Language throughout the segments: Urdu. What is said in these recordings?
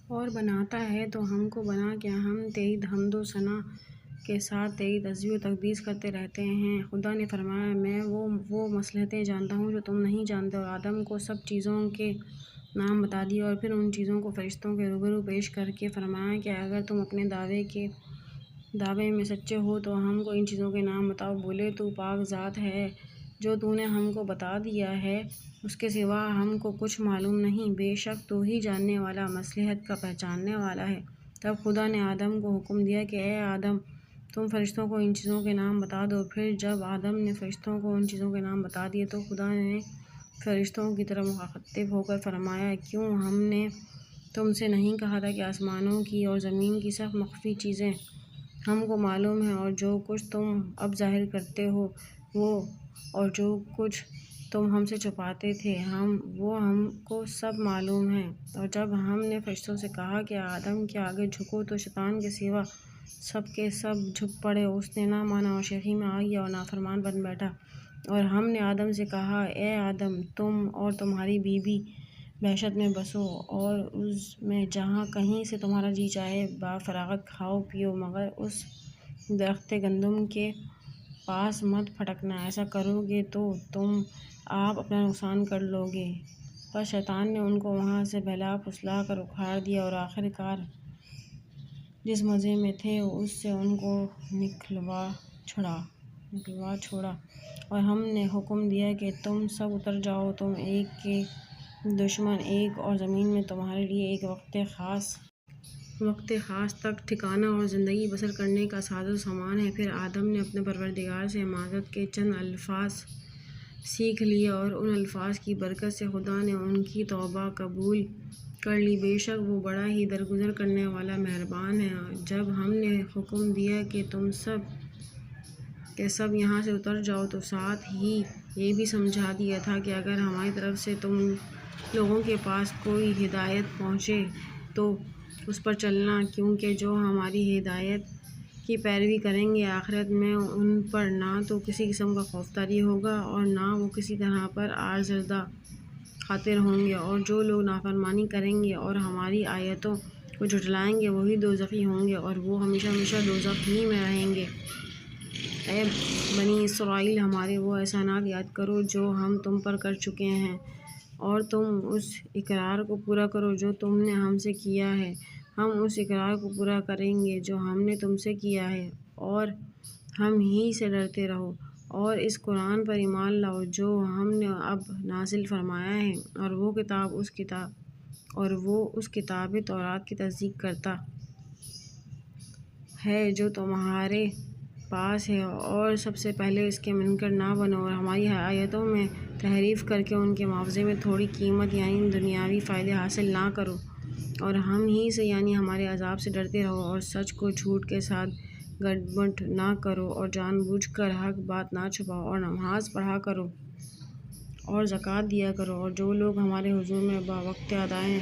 اور بناتا ہے تو ہم کو بنا کے ہم تیری حمد و ثنا کے ساتھ تیری تسبیح و تقدیس کرتے رہتے ہیں۔ خدا نے فرمایا، میں وہ مصلحتیں جانتا ہوں جو تم نہیں جانتے، اور آدم کو سب چیزوں کے نام بتا دیے، اور پھر ان چیزوں کو فرشتوں کے روبرو پیش کر کے فرمایا کہ اگر تم اپنے دعوے میں سچے ہو تو ہم کو ان چیزوں کے نام بتاؤ۔ بولے، تو پاک ذات ہے جو تو نے ہم کو بتا دیا ہے، اس کے سوا ہم کو کچھ معلوم نہیں، بے شک تو ہی جاننے والا، مصلحت کا پہچاننے والا ہے۔ تب خدا نے آدم کو حکم دیا کہ اے آدم، تم فرشتوں کو ان چیزوں کے نام بتا دو۔ پھر جب آدم نے فرشتوں کو ان چیزوں کے نام بتا دیے تو خدا نے فرشتوں کی طرف مخاطب ہو کر فرمایا، کیوں ہم نے تم سے نہیں کہا تھا کہ آسمانوں کی اور زمین کی سب مخفی چیزیں ہم کو معلوم ہیں، اور جو کچھ تم اب ظاہر کرتے ہو وہ اور جو کچھ تم ہم سے چھپاتے تھے وہ ہم کو سب معلوم ہے۔ اور جب ہم نے فرشتوں سے کہا کہ آدم کے آگے جھکو تو شیطان کے سوا سب کے سب جھک پڑے، اس نے نہ مانا اور شیخی میں آ گیا اور نافرمان بن بیٹھا۔ اور ہم نے آدم سے کہا، اے آدم، تم اور تمہاری بیوی بہشت میں بسو اور اس میں جہاں کہیں سے تمہارا جی چاہے بفراغت کھاؤ پیو، مگر اس درخت گندم کے پاس مت پھٹکنا، ایسا کرو گے تو تم آپ اپنا نقصان کر لو گے۔ پس شیطان نے ان کو وہاں سے بہلا پھسلا کر اکھاڑ دیا، اور آخر کار جس مزے میں تھے اس سے ان کو نکلوا چھوڑا۔ اور ہم نے حکم دیا کہ تم سب اتر جاؤ، تم ایک کے دشمن ایک، اور زمین میں تمہارے لیے ایک وقت خاص تک ٹھکانہ اور زندگی بسر کرنے کا ساز و سامان ہے۔ پھر آدم نے اپنے پروردگار سے امانت کے چند الفاظ سیکھ لیے، اور ان الفاظ کی برکت سے خدا نے ان کی توبہ قبول کر لی، بے شک وہ بڑا ہی درگزر کرنے والا مہربان ہے۔ جب ہم نے حکم دیا کہ تم سب کے سب یہاں سے اتر جاؤ تو ساتھ ہی یہ بھی سمجھا دیا تھا کہ اگر ہماری طرف سے تم لوگوں کے پاس کوئی ہدایت پہنچے تو اس پر چلنا، کیونکہ جو ہماری ہدایت کی پیروی کریں گے آخرت میں ان پر نہ تو کسی قسم کا خوف طاری ہوگا اور نہ وہ کسی طرح پر آزردہ خاطر ہوں گے، اور جو لوگ نافرمانی کریں گے اور ہماری آیتوں کو جھٹلائیں گے وہی دوزخی ہوں گے، اور وہ ہمیشہ ہمیشہ دوزخ ہی میں رہیں گے۔ اے بنی اسرائیل، ہمارے وہ احسانات یاد کرو جو ہم تم پر کر چکے ہیں، اور تم اس اقرار کو پورا کرو جو تم نے ہم سے کیا ہے۔ ہم اس اقرار کو پورا کریں گے جو ہم نے تم سے کیا ہے، اور ہم ہی سے ڈرتے رہو، اور اس قرآن پر ایمان لاؤ جو ہم نے اب نازل فرمایا ہے، اور وہ اس کتاب توراۃ کی تصدیق کرتا ہے جو تمہارے پاس ہے، اور سب سے پہلے اس کے منکر نہ بنو، اور ہماری آیتوں میں تحریف کر کے ان کے معاوضے میں تھوڑی قیمت یعنی دنیاوی فائدے حاصل نہ کرو، اور ہم ہی سے یعنی ہمارے عذاب سے ڈرتے رہو، اور سچ کو جھوٹ کے ساتھ گڈبڈ نہ کرو، اور جان بوجھ کر حق بات نہ چھپاؤ، اور نماز پڑھا کرو اور زکوٰۃ دیا کرو، اور جو لوگ ہمارے حضور میں باوقت ادائے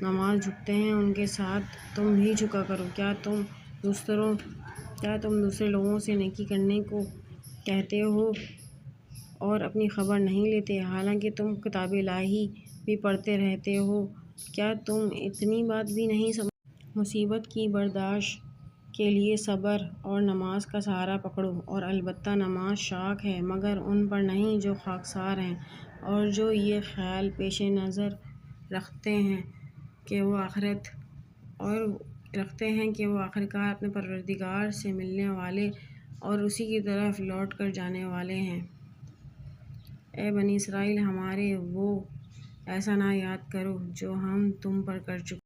نماز جھکتے ہیں ان کے ساتھ تم بھی جھکا کرو۔ کیا تم دوسرے لوگوں سے نیکی کرنے کو کہتے ہو اور اپنی خبر نہیں لیتے، حالانکہ تم کتاب الہی بھی پڑھتے رہتے ہو؟ کیا تم اتنی بات بھی نہیں سمجھتے؟ مصیبت کی برداشت کے لیے صبر اور نماز کا سہارا پکڑو، اور البتہ نماز شاک ہے مگر ان پر نہیں جو خاکسار ہیں، اور جو یہ خیال پیش نظر رکھتے ہیں کہ وہ آخرکار اپنے پروردگار سے ملنے والے اور اسی کی طرف لوٹ کر جانے والے ہیں۔ اے بنی اسرائیل، ہمارے وہ احسانات یاد کرو جو ہم تم پر کر چکے